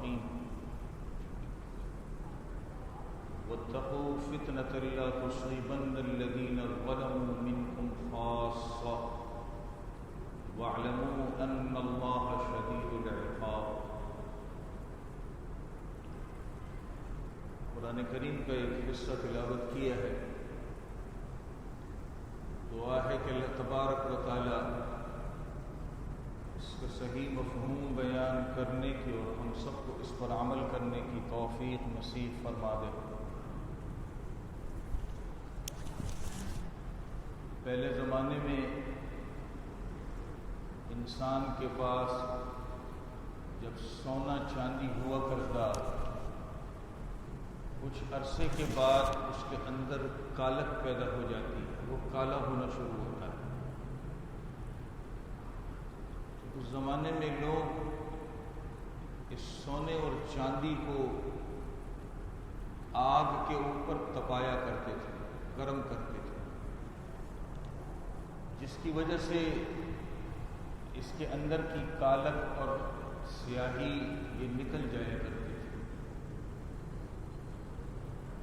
الرحيم واتقوا فتنة لا تصيبن الذين ظلموا منكم خاصة واعلموا أن الله شديد العقاب۔ قرآن کریم کا ایک حصہ تلاوت کیا ہے۔ دعا ہے کہ اللہ تبارک و تعالی اس کا صحیح مفہوم بیان کرنے کی اور ہم سب کو اس پر عمل کرنے کی توفیق نصیب فرما دے۔ پہلے زمانے میں انسان کے پاس جب سونا چاندی ہوا کرتا، کچھ عرصے کے بعد اس کے اندر کالک پیدا ہو جاتی ہے، وہ کالا ہونا شروع ہوتا ہے۔ اس زمانے میں لوگ اس سونے اور چاندی کو آگ کے اوپر تپایا کرتے تھے، گرم کرتے تھے، جس کی وجہ سے اس کے اندر کی کالک اور سیاہی یہ نکل جایا کرتی تھی۔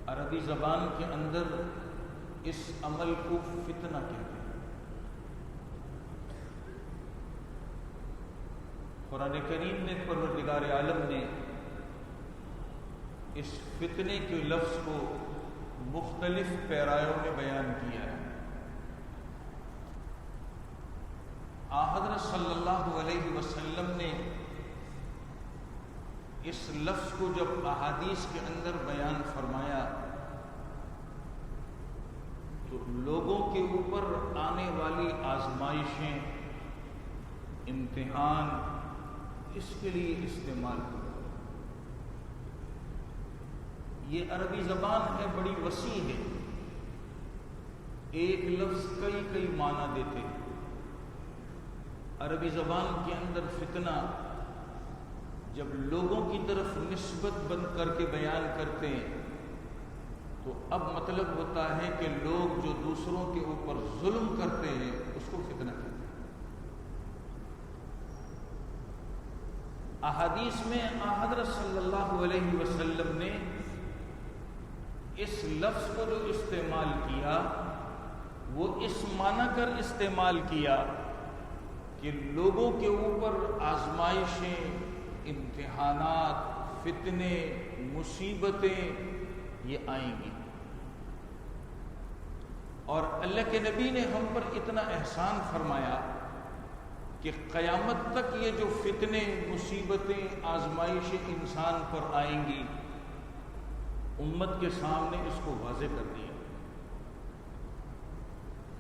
عربی زبان کے اندر اس عمل کو فتنہ کہتے ہیں۔ قرآن کریم نے، پروردگار عالم نے اس فتنے کے لفظ کو مختلف پیرایوں میں بیان کیا ہے۔ حضرت صلی اللہ علیہ وسلم نے اس لفظ کو جب احادیث کے اندر بیان فرمایا تو لوگوں کے اوپر آنے والی آزمائشیں، امتحان اس کے لیے استعمال ہوا۔ یہ عربی زبان ہے، بڑی وسیع ہے، ایک لفظ کئی کئی معنی دیتے ہیں۔ عربی زبان کے اندر فتنہ جب لوگوں کی طرف نسبت بن کر کے بیان کرتے ہیں تو اب مطلب ہوتا ہے کہ لوگ جو دوسروں کے اوپر ظلم کرتے ہیں اس کو فتنہ کہتے ہیں۔ احادیث میں حضرت صلی اللہ علیہ وسلم نے اس لفظ کو جو استعمال کیا وہ اس معنی کر استعمال کیا کہ لوگوں کے اوپر آزمائشیں، امتحانات، فتنے، مصیبتیں یہ آئیں گی، اور اللہ کے نبی نے ہم پر اتنا احسان فرمایا کہ قیامت تک یہ جو فتنے، مصیبتیں، آزمائشیں انسان پر آئیں گی، امت کے سامنے اس کو واضح کر دیا۔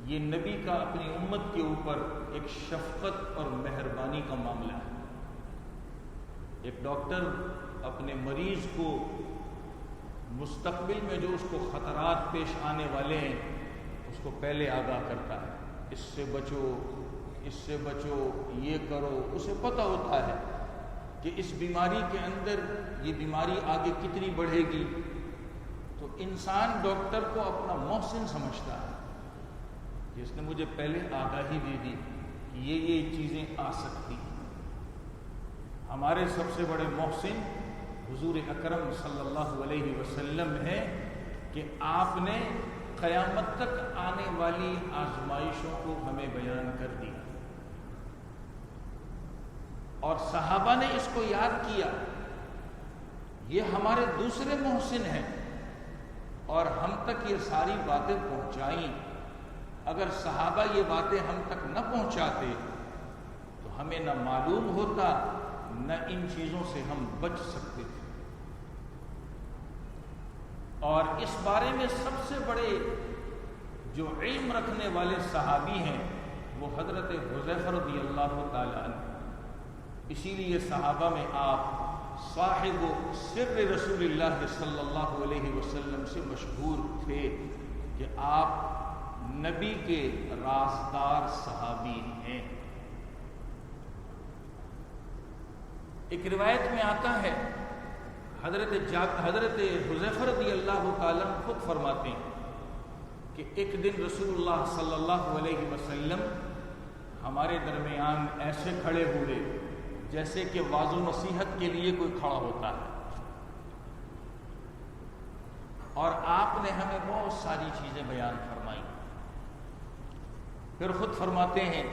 یہ نبی کا اپنی امت کے اوپر ایک شفقت اور مہربانی کا معاملہ ہے۔ ایک ڈاکٹر اپنے مریض کو مستقبل میں جو اس کو خطرات پیش آنے والے ہیں اس کو پہلے آگاہ کرتا ہے، اس سے بچو، اس سے بچو، یہ کرو۔ اسے پتہ ہوتا ہے کہ اس بیماری کے اندر یہ بیماری آگے کتنی بڑھے گی، تو انسان ڈاکٹر کو اپنا محسن سمجھتا ہے کہ اس نے مجھے پہلے آگاہی دے دی کہ یہ چیزیں آ سکتی ہیں۔ ہمارے سب سے بڑے محسن حضور اکرم صلی اللہ علیہ وسلم ہیں کہ آپ نے قیامت تک آنے والی آزمائشوں کو ہمیں بیان کر دی، اور صحابہ نے اس کو یاد کیا۔ یہ ہمارے دوسرے محسن ہیں اور ہم تک یہ ساری باتیں پہنچائیں۔ اگر صحابہ یہ باتیں ہم تک نہ پہنچاتے تو ہمیں نہ معلوم ہوتا، نہ ان چیزوں سے ہم بچ سکتے تھے۔ اور اس بارے میں سب سے بڑے جو علم رکھنے والے صحابی ہیں وہ حضرت حذیفہ رضی اللہ تعالی عنہ۔ اسی لیے صحابہ میں آپ صاحب سر رسول اللہ صلی اللہ علیہ وسلم سے مشہور تھے کہ آپ نبی کے رازدار صحابی ہیں۔ ایک روایت میں آتا ہے، حضرت حذیفہ رضی اللہ تعالیٰ خود فرماتے ہیں کہ ایک دن رسول اللہ صلی اللہ علیہ وسلم ہمارے درمیان ایسے کھڑے ہوئے جیسے کہ واعظ و نصیحت کے لیے کوئی کھڑا ہوتا ہے، اور آپ نے ہمیں بہت ساری چیزیں بیان فرمائی، پھر خود فرماتے ہیں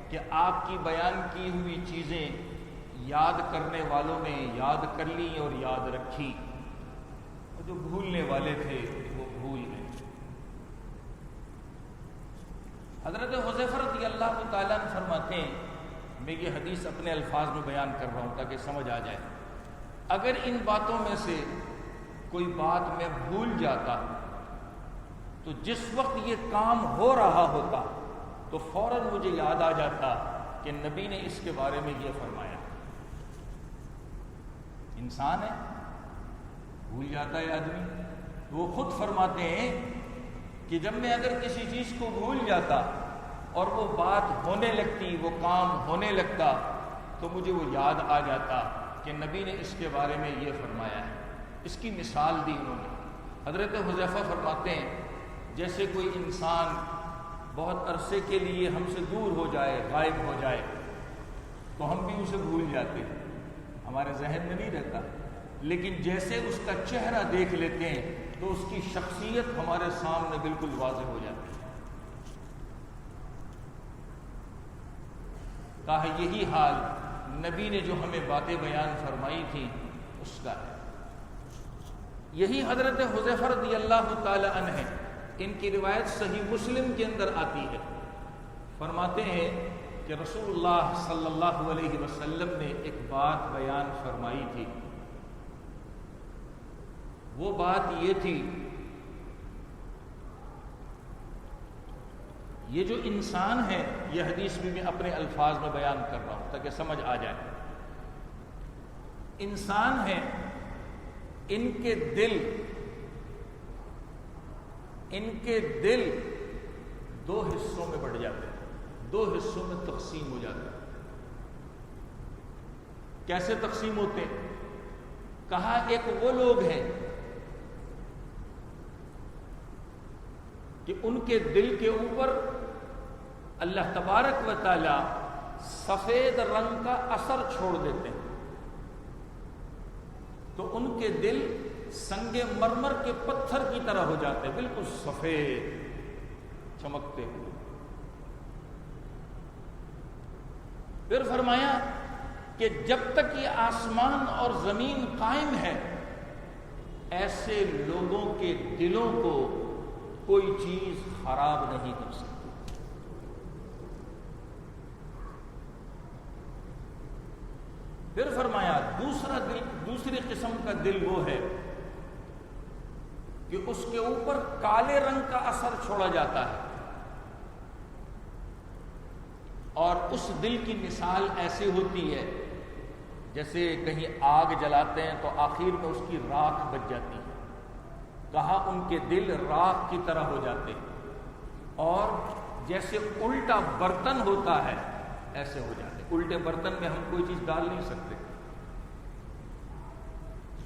کہ آپ کی بیان کی ہوئی چیزیں یاد کرنے والوں نے یاد کر لی اور یاد رکھی، اور جو بھولنے والے تھے وہ بھول گئے۔ حضرت حذیفہ رضی اللہ تعالیٰ عنہ فرماتے ہیں، میں یہ حدیث اپنے الفاظ میں بیان کر رہا ہوں تاکہ سمجھ آ جائے، اگر ان باتوں میں سے کوئی بات میں بھول جاتا تو جس وقت یہ کام ہو رہا ہوتا تو فوراً مجھے یاد آ جاتا کہ نبی نے اس کے بارے میں یہ فرمایا۔ انسان ہے، بھول جاتا ہے آدمی، وہ خود فرماتے ہیں کہ جب میں اگر کسی چیز کو بھول جاتا اور وہ بات ہونے لگتی، وہ کام ہونے لگتا، تو مجھے وہ یاد آ جاتا کہ نبی نے اس کے بارے میں یہ فرمایا ہے۔ اس کی مثال دی انہوں نے۔ حضرت حذیفہ فرماتے ہیں جیسے کوئی انسان بہت عرصے کے لیے ہم سے دور ہو جائے، غائب ہو جائے، تو ہم بھی اسے بھول جاتے ہیں، ہمارے ذہن میں نہیں رہتا، لیکن جیسے اس کا چہرہ دیکھ لیتے ہیں تو اس کی شخصیت ہمارے سامنے بالکل واضح ہو جاتی ہے۔ کہا یہی حال نبی نے جو ہمیں باتیں بیان فرمائی تھیں اس کا ہے۔ یہی حضرت حذیفہ رضی اللہ تعالی عنہ ہے، ان کی روایت صحیح مسلم کے اندر آتی ہے، فرماتے ہیں کہ رسول اللہ صلی اللہ علیہ وسلم نے ایک بات بیان فرمائی تھی۔ وہ بات یہ تھی، یہ جو انسان ہے، یہ حدیث بھی میں اپنے الفاظ میں بیان کر رہا ہوں تاکہ سمجھ آ جائے۔ انسان ہے، ان کے دل دو حصوں میں بٹ جاتے ہیں، دو حصوں میں تقسیم ہو جاتے ہیں۔ کیسے تقسیم ہوتے ہیں؟ کہا ایک وہ لوگ ہیں کہ ان کے دل کے اوپر اللہ تبارک و تعالی سفید رنگ کا اثر چھوڑ دیتے ہیں، تو ان کے دل سنگ مرمر کے پتھر کی طرح ہو جاتے ہیں، بالکل سفید چمکتے ہوئے۔ پھر فرمایا کہ جب تک یہ آسمان اور زمین قائم ہے، ایسے لوگوں کے دلوں کو کوئی چیز خراب نہیں کر سکتی۔ پھر فرمایا دوسری قسم کا دل وہ ہے کہ اس کے اوپر کالے رنگ کا اثر چھوڑا جاتا ہے، اور اس دل کی مثال ایسی ہوتی ہے جیسے کہیں آگ جلاتے ہیں تو آخر میں اس کی راکھ بچ جاتی ہے۔ کہا ان کے دل راکھ کی طرح ہو جاتے ہیں، اور جیسے الٹا برتن ہوتا ہے ایسے ہو جاتے ہیں۔ الٹے برتن میں ہم کوئی چیز ڈال نہیں سکتے،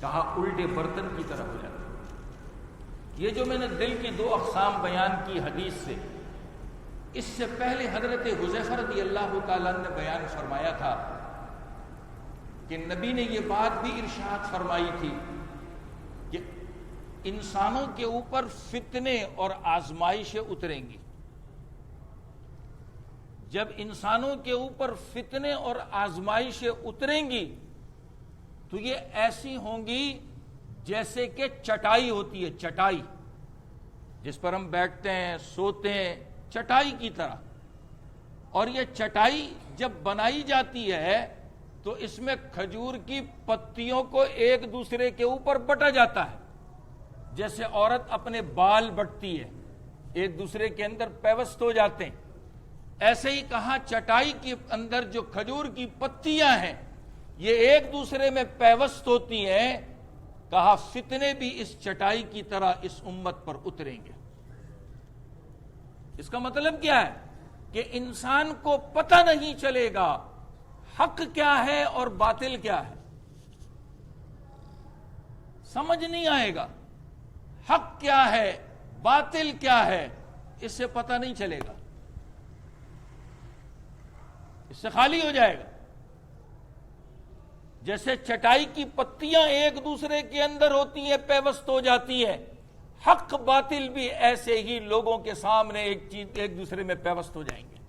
کہا الٹے برتن کی طرح ہو جاتے ہیں۔ یہ جو میں نے دل کی دو اقسام بیان کی حدیث سے، اس سے پہلے حضرت حذیفہ رضی اللہ تعالیٰ نے بیان فرمایا تھا کہ نبی نے یہ بات بھی ارشاد فرمائی تھی کہ انسانوں کے اوپر فتنے اور آزمائشیں اتریں گی۔ جب انسانوں کے اوپر فتنے اور آزمائشیں اتریں گی تو یہ ایسی ہوں گی جیسے کہ چٹائی ہوتی ہے، چٹائی جس پر ہم بیٹھتے ہیں، سوتے ہیں، چٹائی کی طرح۔ اور یہ چٹائی جب بنائی جاتی ہے تو اس میں کھجور کی پتیوں کو ایک دوسرے کے اوپر بٹا جاتا ہے، جیسے عورت اپنے بال بٹتی ہے، ایک دوسرے کے اندر پیوست ہو جاتے ہیں۔ ایسے ہی کہا چٹائی کے اندر جو کھجور کی پتیاں ہیں یہ ایک دوسرے میں پیوست ہوتی ہیں۔ کہا فتنے بھی اس چٹائی کی طرح اس امت پر اتریں گے۔ اس کا مطلب کیا ہے کہ انسان کو پتہ نہیں چلے گا حق کیا ہے اور باطل کیا ہے، سمجھ نہیں آئے گا حق کیا ہے باطل کیا ہے، اس سے پتہ نہیں چلے گا، اس سے خالی ہو جائے گا۔ جیسے چٹائی کی پتیاں ایک دوسرے کے اندر ہوتی ہیں، پیوست ہو جاتی ہیں، حق باطل بھی ایسے ہی لوگوں کے سامنے ایک دوسرے میں پیوست ہو جائیں گے۔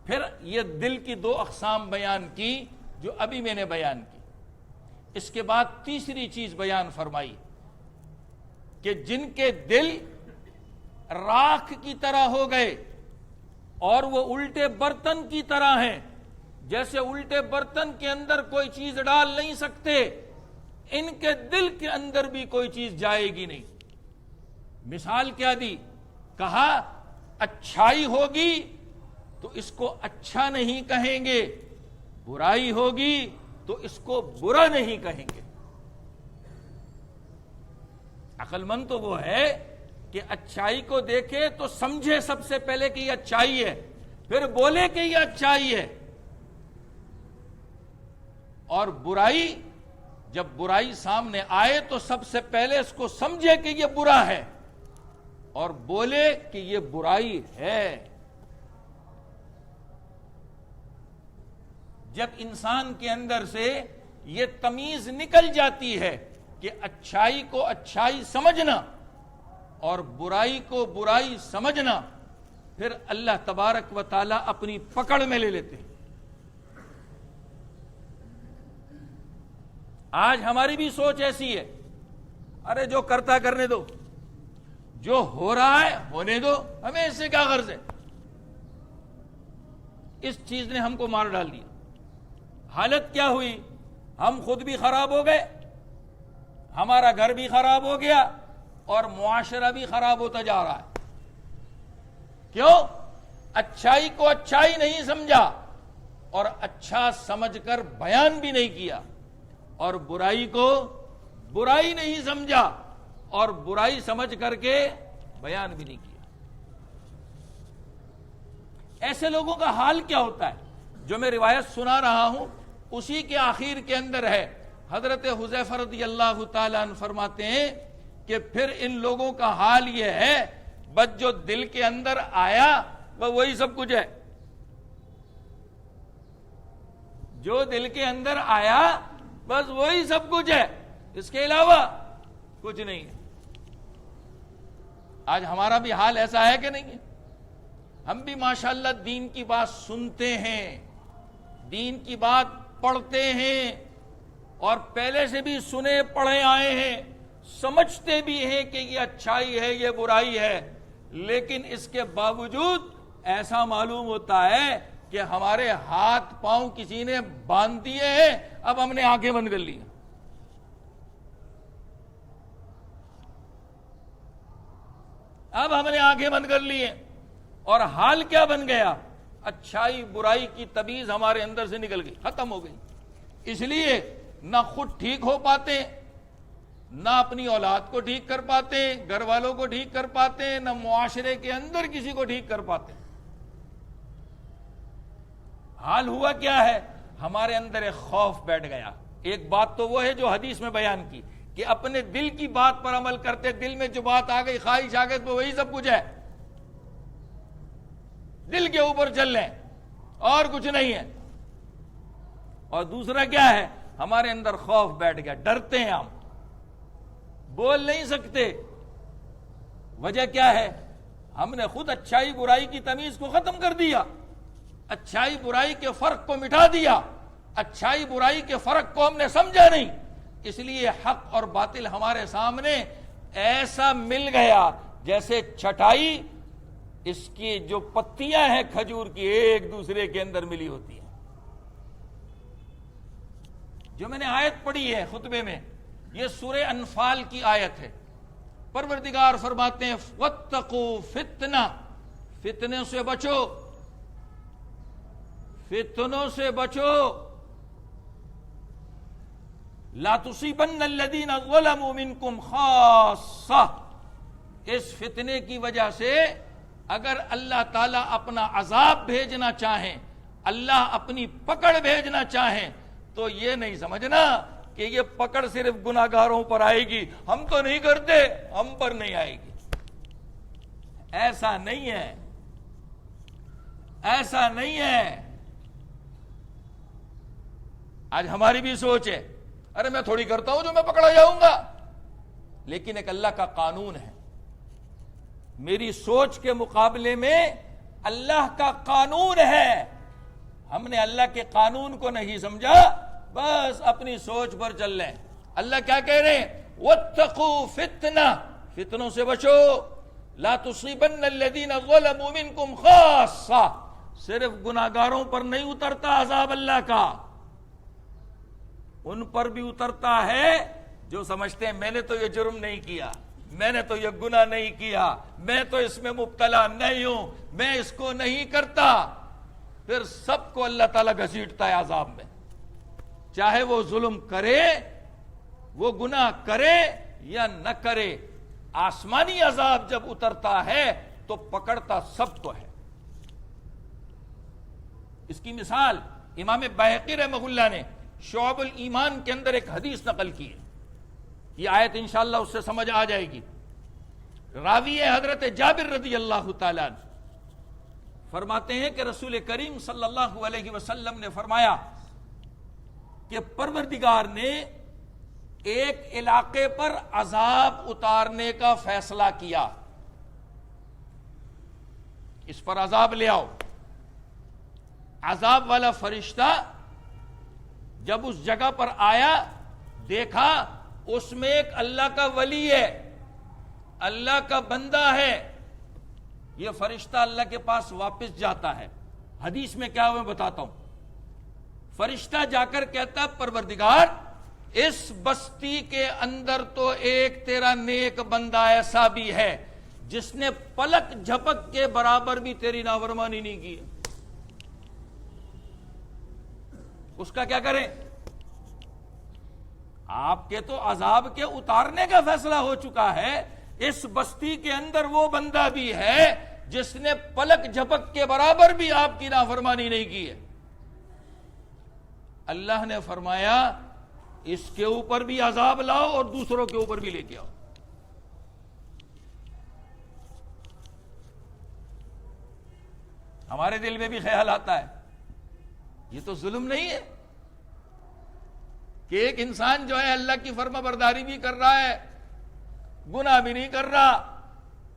پھر یہ دل کی دو اقسام بیان کی جو ابھی میں نے بیان کی۔ اس کے بعد تیسری چیز بیان فرمائی کہ جن کے دل راکھ کی طرح ہو گئے اور وہ الٹے برتن کی طرح ہیں، جیسے الٹے برتن کے اندر کوئی چیز ڈال نہیں سکتے، ان کے دل کے اندر بھی کوئی چیز جائے گی نہیں۔ مثال کیا دی؟ کہا اچھائی ہوگی تو اس کو اچھا نہیں کہیں گے، برائی ہوگی تو اس کو برا نہیں کہیں گے۔ عقل مند تو وہ ہے کہ اچھائی کو دیکھے تو سمجھے سب سے پہلے کہ یہ اچھائی ہے، پھر بولے کہ یہ اچھائی ہے، اور برائی جب برائی سامنے آئے تو سب سے پہلے اس کو سمجھے کہ یہ برا ہے اور بولے کہ یہ برائی ہے۔ جب انسان کے اندر سے یہ تمیز نکل جاتی ہے کہ اچھائی کو اچھائی سمجھنا اور برائی کو برائی سمجھنا، پھر اللہ تبارک و تعالی اپنی پکڑ میں لے لیتے ہیں۔ آج ہماری بھی سوچ ایسی ہے، ارے جو کرتا کرنے دو، جو ہو رہا ہے ہونے دو، ہمیں اس سے کیا غرض ہے۔ اس چیز نے ہم کو مار ڈال دیا۔ حالت کیا ہوئی؟ ہم خود بھی خراب ہو گئے، ہمارا گھر بھی خراب ہو گیا اور معاشرہ بھی خراب ہوتا جا رہا ہے۔ کیوں؟ اچھائی کو اچھائی نہیں سمجھا اور اچھا سمجھ کر بیان بھی نہیں کیا، اور برائی کو برائی نہیں سمجھا اور برائی سمجھ کر کے بیان بھی نہیں کیا۔ ایسے لوگوں کا حال کیا ہوتا ہے؟ جو میں روایت سنا رہا ہوں اسی کے آخر کے اندر ہے۔ حضرت حذیفہ رضی اللہ تعالیٰ عنہ فرماتے ہیں کہ پھر ان لوگوں کا حال یہ ہے، بس جو دل کے اندر آیا وہ وہی سب کچھ ہے۔ جو دل کے اندر آیا بس وہی سب کچھ ہے، اس کے علاوہ کچھ نہیں ہے۔ آج ہمارا بھی حال ایسا ہے کہ نہیں ہے؟ ہم بھی ماشاءاللہ دین کی بات سنتے ہیں، دین کی بات پڑھتے ہیں، اور پہلے سے بھی سنے پڑھے آئے ہیں، سمجھتے بھی ہیں کہ یہ اچھائی ہے یہ برائی ہے، لیکن اس کے باوجود ایسا معلوم ہوتا ہے کہ ہمارے ہاتھ پاؤں کسی نے باندھ دیے ہیں، اب ہم نے آنکھیں بند کر لی۔ اب ہم نے آنکھیں بند کر لی ہیں، اور حال کیا بن گیا؟ اچھائی برائی کی تمیز ہمارے اندر سے نکل گئی، ختم ہو گئی۔ اس لیے نہ خود ٹھیک ہو پاتے، نہ اپنی اولاد کو ٹھیک کر پاتے، گھر والوں کو ٹھیک کر پاتے، نہ معاشرے کے اندر کسی کو ٹھیک کر پاتے۔ حال ہوا کیا ہے؟ ہمارے اندر ایک خوف بیٹھ گیا۔ ایک بات تو وہ ہے جو حدیث میں بیان کی کہ اپنے دل کی بات پر عمل کرتے، دل میں جو بات آ گئی، خواہش آ گئی تو وہی سب کچھ ہے، دل کے اوپر چل لیں اور کچھ نہیں ہے۔ اور دوسرا کیا ہے؟ ہمارے اندر خوف بیٹھ گیا، ڈرتے ہیں، ہم بول نہیں سکتے۔ وجہ کیا ہے؟ ہم نے خود اچھائی برائی کی تمیز کو ختم کر دیا، اچھائی برائی کے فرق کو مٹا دیا، اچھائی برائی کے فرق کو ہم نے سمجھا نہیں، اس لیے حق اور باطل ہمارے سامنے ایسا مل گیا جیسے چٹائی، اس کی جو پتیاں ہیں کھجور کی ایک دوسرے کے اندر ملی ہوتی ہیں۔ جو میں نے آیت پڑھی ہے خطبے میں، یہ سورہ انفال کی آیت ہے۔ پروردگار فرماتے ہیں وَاتَّقُوا فِتْنَةً، فتنے سے بچو، فتنوں سے بچو، لَا تُصِيبَنَّ الَّذِينَ ظَلَمُوا مِنْكُمْ خَاصَّةً۔ اس فتنے کی وجہ سے اگر اللہ تعالیٰ اپنا عذاب بھیجنا چاہیں، اللہ اپنی پکڑ بھیجنا چاہیں، تو یہ نہیں سمجھنا کہ یہ پکڑ صرف گناہگاروں پر آئے گی، ہم تو نہیں کرتے، ہم پر نہیں آئے گی۔ ایسا نہیں ہے، ایسا نہیں ہے۔ آج ہماری بھی سوچ ہے، ارے میں تھوڑی کرتا ہوں جو میں پکڑا جاؤں گا، لیکن ایک اللہ کا قانون ہے، میری سوچ کے مقابلے میں اللہ کا قانون ہے، ہم نے اللہ کے قانون کو نہیں سمجھا، بس اپنی سوچ پر چل رہے ہیں۔ اللہ کیا کہہ رہے ہیں؟ وَاتَّقُوا فِتْنَةً، فتنوں سے بچو، لَا تُصِيبَنَّ الَّذِينَ ظَلَمُوا مِنْكُمْ خَاصَّةً، صرف گناہگاروں پر نہیں اترتا عذاب اللہ کا، ان پر بھی اترتا ہے جو سمجھتے ہیں میں نے تو یہ جرم نہیں کیا، میں نے تو یہ گناہ نہیں کیا، میں تو اس میں مبتلا نہیں ہوں، میں اس کو نہیں کرتا، پھر سب کو اللہ تعالیٰ گھسیٹتا ہے عذاب میں، چاہے وہ ظلم کرے، وہ گناہ کرے یا نہ کرے، آسمانی عذاب جب اترتا ہے تو پکڑتا سب کو ہے۔ اس کی مثال امام بیہقی رحمہ اللہ نے شعب الایمان کے اندر ایک حدیث نقل کی ہے، یہ آیت انشاءاللہ اس سے سمجھ آ جائے گی۔ راوی ہے حضرت جابر رضی اللہ تعالیٰ عنہ، فرماتے ہیں کہ رسول کریم صلی اللہ علیہ وسلم نے فرمایا کہ پروردگار نے ایک علاقے پر عذاب اتارنے کا فیصلہ کیا، اس پر عذاب لے آؤ۔ عذاب والا فرشتہ جب اس جگہ پر آیا، دیکھا اس میں ایک اللہ کا ولی ہے، اللہ کا بندہ ہے، یہ فرشتہ اللہ کے پاس واپس جاتا ہے۔ حدیث میں کیا میں بتاتا ہوں، فرشتہ جا کر کہتا پروردگار اس بستی کے اندر تو ایک تیرا نیک بندہ ایسا بھی ہے جس نے پلک جھپک کے برابر بھی تیری نافرمانی نہیں کی، اس کا کیا کریں؟ آپ کے تو عذاب کے اتارنے کا فیصلہ ہو چکا ہے، اس بستی کے اندر وہ بندہ بھی ہے جس نے پلک جھپک کے برابر بھی آپ کی نافرمانی نہیں کی ہے۔ اللہ نے فرمایا اس کے اوپر بھی عذاب لاؤ اور دوسروں کے اوپر بھی لے کے آؤ۔ ہمارے دل میں بھی خیال آتا ہے یہ تو ظلم نہیں ہے کہ ایک انسان جو ہے اللہ کی فرما برداری بھی کر رہا ہے، گناہ بھی نہیں کر رہا،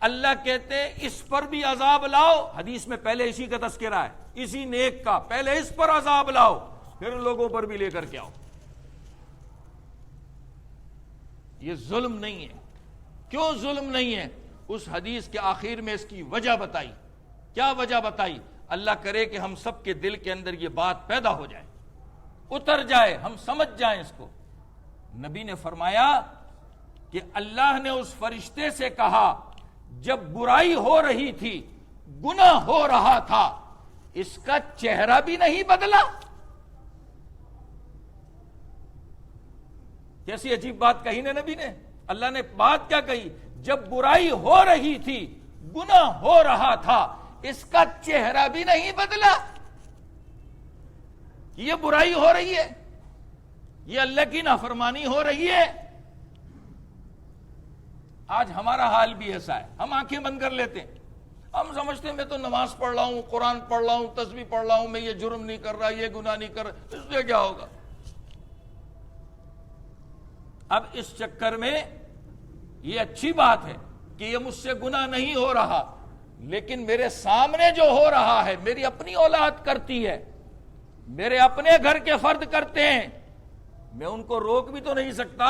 اللہ کہتے اس پر بھی عذاب لاؤ۔ حدیث میں پہلے اسی کا تذکرہ ہے، اسی نیک کا، پہلے اس پر عذاب لاؤ پھر لوگوں پر بھی لے کر کے آؤ۔ یہ ظلم نہیں ہے۔ کیوں ظلم نہیں ہے؟ اس حدیث کے آخر میں اس کی وجہ بتائی۔ کیا وجہ بتائی؟ اللہ کرے کہ ہم سب کے دل کے اندر یہ بات پیدا ہو جائے، اتر جائے، ہم سمجھ جائیں اس کو۔ نبی نے فرمایا کہ اللہ نے اس فرشتے سے کہا جب برائی ہو رہی تھی، گناہ ہو رہا تھا، اس کا چہرہ بھی نہیں بدلا۔ کیسی عجیب بات کہی نا نبی نے۔ اللہ نے بات کیا کہی؟ جب برائی ہو رہی تھی، گناہ ہو رہا تھا، اس کا چہرہ بھی نہیں بدلا۔ یہ برائی ہو رہی ہے، یہ اللہ کی نافرمانی ہو رہی ہے۔ آج ہمارا حال بھی ایسا ہے، ہم آنکھیں بند کر لیتے ہیں، ہم سمجھتے ہیں میں تو نماز پڑھ رہا ہوں، قرآن پڑھ رہا ہوں، تسبیح پڑھ رہا ہوں، میں یہ جرم نہیں کر رہا، یہ گناہ نہیں کر رہا، اس سے کیا ہوگا؟ اب اس چکر میں یہ اچھی بات ہے کہ یہ مجھ سے گناہ نہیں ہو رہا، لیکن میرے سامنے جو ہو رہا ہے، میری اپنی اولاد کرتی ہے، میرے اپنے گھر کے فرد کرتے ہیں، میں ان کو روک بھی تو نہیں سکتا۔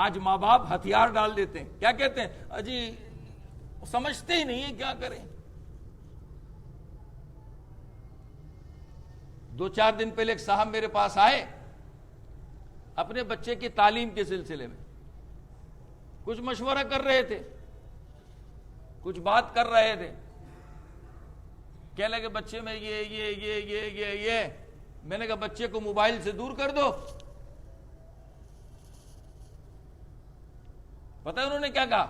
آج ماں باپ ہتھیار ڈال دیتے ہیں، کیا کہتے ہیں؟ اجی سمجھتے ہی نہیں ہیں کیا کریں۔ 2-4 دن پہلے ایک صاحب میرے پاس آئے اپنے بچے کی تعلیم کے سلسلے میں، کچھ مشورہ کر رہے تھے، کچھ بات کر رہے تھے، کہنے لگے بچے میں یہ میں نے کہا بچے کو موبائل سے دور کر دو۔ پتہ ہے انہوں نے کیا کہا؟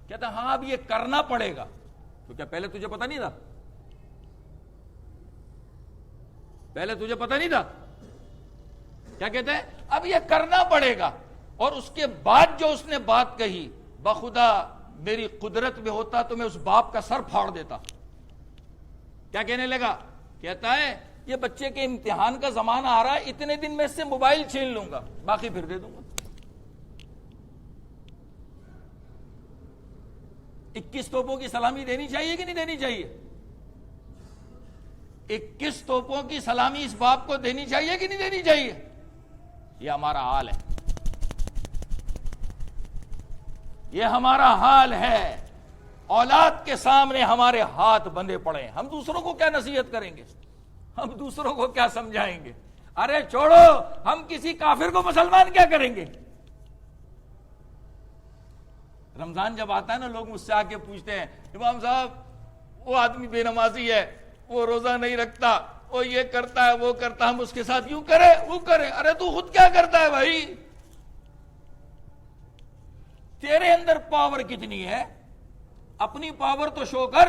کہتا ہاں اب یہ کرنا پڑے گا۔ تو کیا پہلے تجھے پتہ نہیں تھا؟ پہلے تجھے پتہ نہیں تھا؟ کیا کہتے ہیں؟ اب یہ کرنا پڑے گا۔ اور اس کے بعد جو اس نے بات کہی، بخدا میری قدرت میں ہوتا تو میں اس باپ کا سر پھاڑ دیتا۔ کیا کہنے لگا؟ کہتا ہے یہ بچے کے امتحان کا زمانہ آ رہا ہے، اتنے دن میں اس سے موبائل چھین لوں گا، باقی پھر دے دوں گا۔ 21 توپوں کی سلامی دینی چاہیے کہ نہیں دینی چاہیے؟ 21 توپوں کی سلامی اس باپ کو دینی چاہیے کہ نہیں دینی چاہیے؟ یہ ہمارا حال ہے، یہ ہمارا حال ہے۔ اولاد کے سامنے ہمارے ہاتھ بندھے پڑے ہیں، ہم دوسروں کو کیا نصیحت کریں گے؟ ہم دوسروں کو کیا سمجھائیں گے؟ ارے چھوڑو، ہم کسی کافر کو مسلمان کیا کریں گے؟ رمضان جب آتا ہے نا، لوگ مجھ سے آ کے پوچھتے ہیں امام صاحب وہ آدمی بے نمازی ہے، وہ روزہ نہیں رکھتا، وہ یہ کرتا ہے وہ کرتا، ہم اس کے ساتھ یوں کرے وہ کرے۔ ارے تو خود کیا کرتا ہے بھائی؟ تیرے اندر پاور کتنی ہے؟ اپنی پاور تو شو کر۔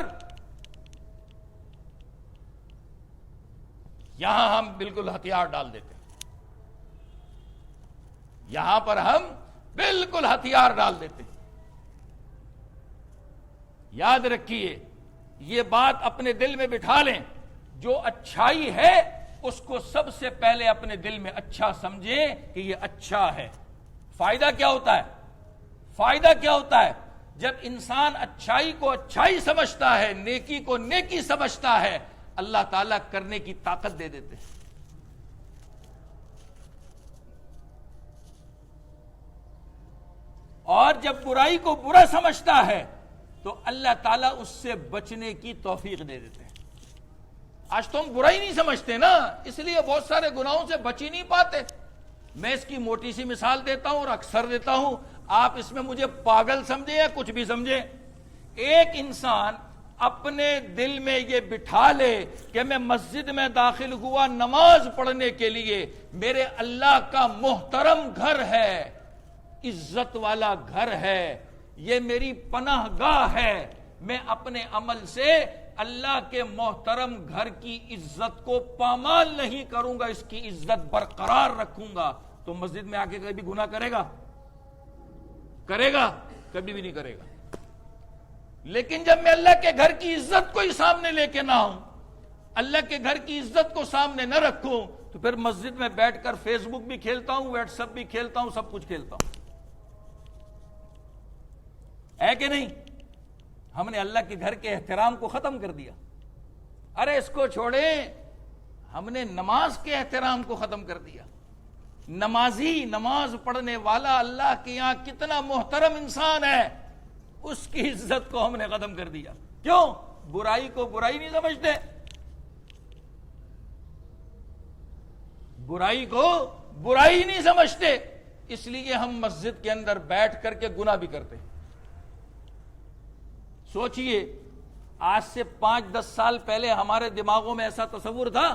یہاں ہم بالکل ہتھیار ڈال دیتے ہیں، یہاں پر ہم بالکل ہتھیار ڈال دیتے ہیں۔ یاد رکھیے، یہ بات اپنے دل میں بٹھا لیں، جو اچھائی ہے اس کو سب سے پہلے اپنے دل میں اچھا سمجھیں کہ یہ اچھا ہے۔ فائدہ کیا ہوتا ہے؟ فائدہ کیا ہوتا ہے؟ جب انسان اچھائی کو اچھائی سمجھتا ہے، نیکی کو نیکی سمجھتا ہے، اللہ تعالیٰ کرنے کی طاقت دے دیتے ہیں۔ اور جب برائی کو برا سمجھتا ہے تو اللہ تعالیٰ اس سے بچنے کی توفیق دے دیتے ہیں۔ آج تو ہم برائی نہیں سمجھتے نا، اس لیے بہت سارے گناہوں سے بچ ہی نہیں پاتے۔ میں اس کی موٹی سی مثال دیتا ہوں اور اکثر دیتا ہوں، آپ اس میں مجھے پاگل سمجھیں یا کچھ بھی سمجھیں۔ ایک انسان اپنے دل میں یہ بٹھا لے کہ میں مسجد میں داخل ہوا نماز پڑھنے کے لیے، میرے اللہ کا محترم گھر ہے، عزت والا گھر ہے، یہ میری پناہ گاہ ہے، میں اپنے عمل سے اللہ کے محترم گھر کی عزت کو پامال نہیں کروں گا، اس کی عزت برقرار رکھوں گا، تو مسجد میں آ کے کبھی گناہ کرے گا؟ کرے گا؟ کبھی بھی نہیں کرے گا۔ لیکن جب میں اللہ کے گھر کی عزت کو ہی سامنے لے کے نہ ہوں، اللہ کے گھر کی عزت کو سامنے نہ رکھوں، تو پھر مسجد میں بیٹھ کر فیس بک بھی کھیلتا ہوں، واٹس ایپ بھی کھیلتا ہوں، سب کچھ کھیلتا ہوں۔ ہے کہ نہیں؟ ہم نے اللہ کے گھر کے احترام کو ختم کر دیا۔ ارے اس کو چھوڑیں، ہم نے نماز کے احترام کو ختم کر دیا۔ نمازی، نماز پڑھنے والا اللہ کے یہاں کتنا محترم انسان ہے، اس کی عزت کو ہم نے ختم کر دیا۔ کیوں؟ برائی کو برائی نہیں سمجھتے، برائی کو برائی نہیں سمجھتے، اس لیے ہم مسجد کے اندر بیٹھ کر کے گناہ بھی کرتے ہیں۔ سوچئے، آج سے 5-10 سال پہلے ہمارے دماغوں میں ایسا تصور تھا؟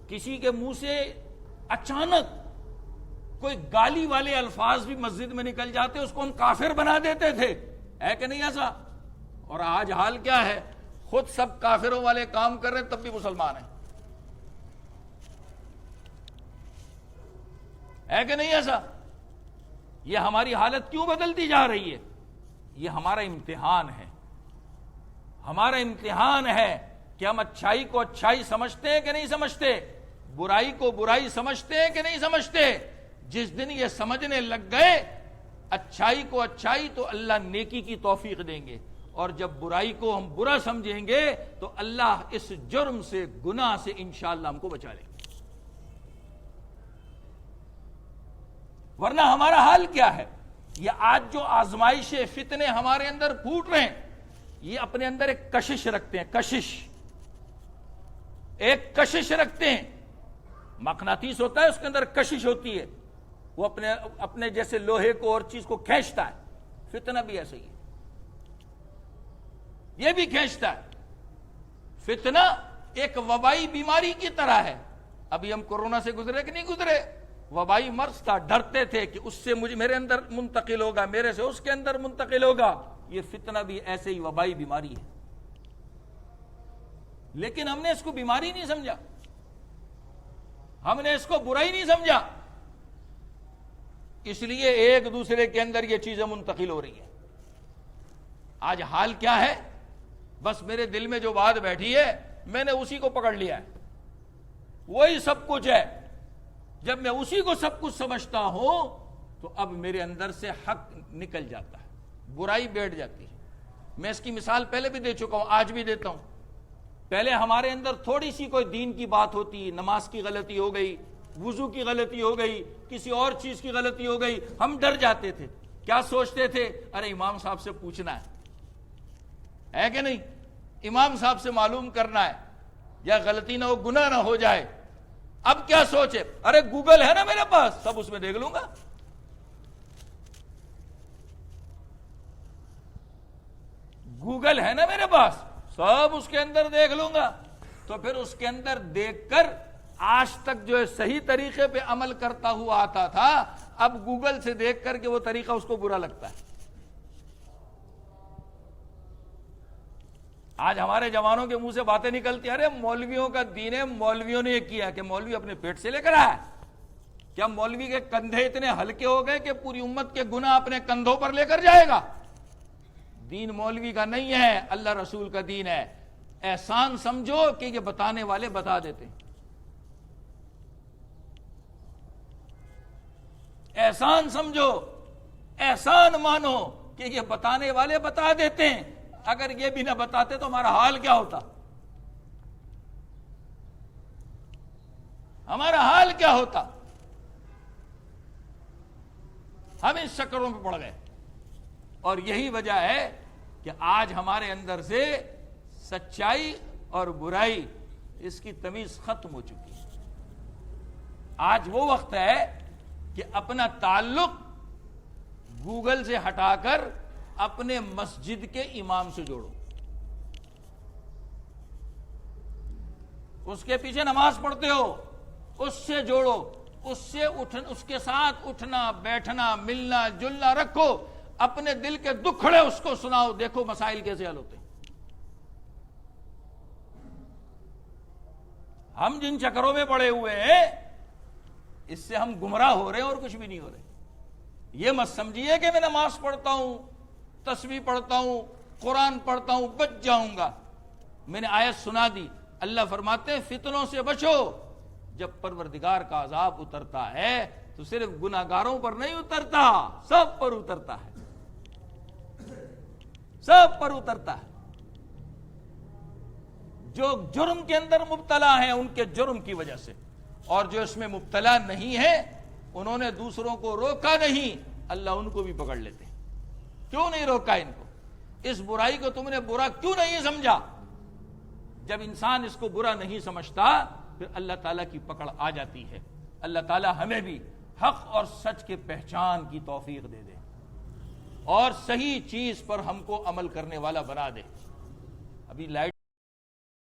کسی کے منہ سے اچانک کوئی گالی والے الفاظ بھی مسجد میں نکل جاتے، اس کو ہم کافر بنا دیتے تھے، ہے کہ نہیں ایسا؟ اور آج حال کیا ہے؟ خود سب کافروں والے کام کر رہے ہیں، تب بھی مسلمان ہیں، ہے کہ نہیں ایسا؟ یہ ہماری حالت کیوں بدلتی جا رہی ہے؟ یہ ہمارا امتحان ہے، ہمارا امتحان ہے کہ ہم اچھائی کو اچھائی سمجھتے ہیں کہ نہیں سمجھتے، برائی کو برائی سمجھتے ہیں کہ نہیں سمجھتے۔ جس دن یہ سمجھنے لگ گئے اچھائی کو اچھائی، تو اللہ نیکی کی توفیق دیں گے، اور جب برائی کو ہم برا سمجھیں گے تو اللہ اس جرم سے، گناہ سے انشاءاللہ ہم کو بچا لیں گے۔ ورنہ ہمارا حال کیا ہے؟ یہ آج جو آزمائشیں، فتنے ہمارے اندر پھوٹ رہے ہیں، یہ اپنے اندر ایک کشش رکھتے ہیں، ایک کشش رکھتے ہیں۔ مقناطیس ہوتا ہے، اس کے اندر کشش ہوتی ہے، وہ اپنے جیسے لوہے کو اور چیز کو کھینچتا ہے۔ فتنہ بھی ایسا ہی ہے، یہ بھی کھینچتا ہے۔ فتنہ ایک وبائی بیماری کی طرح ہے۔ ابھی ہم کورونا سے گزرے کہ نہیں گزرے؟ وبائی مرض تھا، ڈرتے تھے کہ اس سے میرے اندر منتقل ہوگا، میرے سے اس کے اندر منتقل ہوگا۔ یہ فتنہ بھی ایسے ہی وبائی بیماری ہے، لیکن ہم نے اس کو بیماری نہیں سمجھا، ہم نے اس کو برائی نہیں سمجھا، اس لیے ایک دوسرے کے اندر یہ چیزیں منتقل ہو رہی ہیں۔ آج حال کیا ہے؟ بس میرے دل میں جو بات بیٹھی ہے میں نے اسی کو پکڑ لیا ہے، وہی سب کچھ ہے۔ جب میں اسی کو سب کچھ سمجھتا ہوں تو اب میرے اندر سے حق نکل جاتا ہے، برائی بیٹھ جاتی ہے۔ میں اس کی مثال پہلے بھی دے چکا ہوں، آج بھی دیتا ہوں۔ پہلے ہمارے اندر تھوڑی سی کوئی دین کی بات ہوتی، نماز کی غلطی ہو گئی، وضو کی غلطی ہو گئی، کسی اور چیز کی غلطی ہو گئی، ہم ڈر جاتے تھے۔ کیا سوچتے تھے؟ ارے امام صاحب سے پوچھنا ہے کہ نہیں، امام صاحب سے معلوم کرنا ہے، یا غلطی نہ ہو، گناہ نہ ہو جائے۔ اب کیا سوچے؟ ارے گوگل ہے نا میرے پاس، سب اس میں دیکھ لوں گا۔ گوگل ہے نا میرے پاس، سب اس کے اندر دیکھ لوں گا۔ تو پھر اس کے اندر دیکھ کر آج تک جو ہے صحیح طریقے پہ عمل کرتا ہوا آتا تھا، اب گوگل سے دیکھ کر کے وہ طریقہ اس کو برا لگتا ہے۔ آج ہمارے جوانوں کے منہ سے باتیں نکلتی ہیں، ارے مولویوں کا دین ہے، مولویوں نے یہ کیا کہ مولوی اپنے پیٹ سے لے کر آیا۔ کیا مولوی کے کندھے اتنے ہلکے ہو گئے کہ پوری امت کے گناہ اپنے کندھوں پر لے کر جائے گا؟ دین مولوی کا نہیں ہے، اللہ رسول کا دین ہے۔ احسان سمجھو کہ یہ بتانے والے بتا دیتے ہیں، احسان سمجھو، احسان مانو کہ یہ بتانے والے بتا دیتے ہیں۔ اگر یہ بھی نہ بتاتے تو ہمارا حال کیا ہوتا؟ ہمارا حال کیا ہوتا؟ ہم اس چکروں میں پڑ گئے، اور یہی وجہ ہے کہ آج ہمارے اندر سے سچائی اور برائی اس کی تمیز ختم ہو چکی ہے۔ آج وہ وقت ہے کہ اپنا تعلق گوگل سے ہٹا کر اپنے مسجد کے امام سے جوڑو، اس کے پیچھے نماز پڑھتے ہو اس سے جوڑو، اس کے ساتھ اٹھنا بیٹھنا ملنا جلنا رکھو، اپنے دل کے دکھڑے اس کو سناؤ، دیکھو مسائل کیسے حل ہوتے ہیں۔ ہم جن چکروں میں پڑے ہوئے ہیں اس سے ہم گمراہ ہو رہے ہیں اور کچھ بھی نہیں ہو رہے۔ یہ مت سمجھیے کہ میں نماز پڑھتا ہوں، تسبیح پڑھتا ہوں، قرآن پڑھتا ہوں، بچ جاؤں گا۔ میں نے آیت سنا دی، اللہ فرماتے ہیں فتنوں سے بچو۔ جب پروردگار کا عذاب اترتا ہے تو صرف گناہگاروں پر نہیں اترتا، سب پر اترتا ہے، سب پر اترتا ہے۔ جو جرم کے اندر مبتلا ہیں ان کے جرم کی وجہ سے، اور جو اس میں مبتلا نہیں ہے انہوں نے دوسروں کو روکا نہیں، اللہ ان کو بھی پکڑ لیتے۔ کیوں نہیں روکا ان کو؟ اس برائی کو تم نے برا کیوں نہیں سمجھا؟ جب انسان اس کو برا نہیں سمجھتا پھر اللہ تعالیٰ کی پکڑ آ جاتی ہے۔ اللہ تعالیٰ ہمیں بھی حق اور سچ کے پہچان کی توفیق دے دے اور صحیح چیز پر ہم کو عمل کرنے والا بنا دے۔ ابھی لائٹ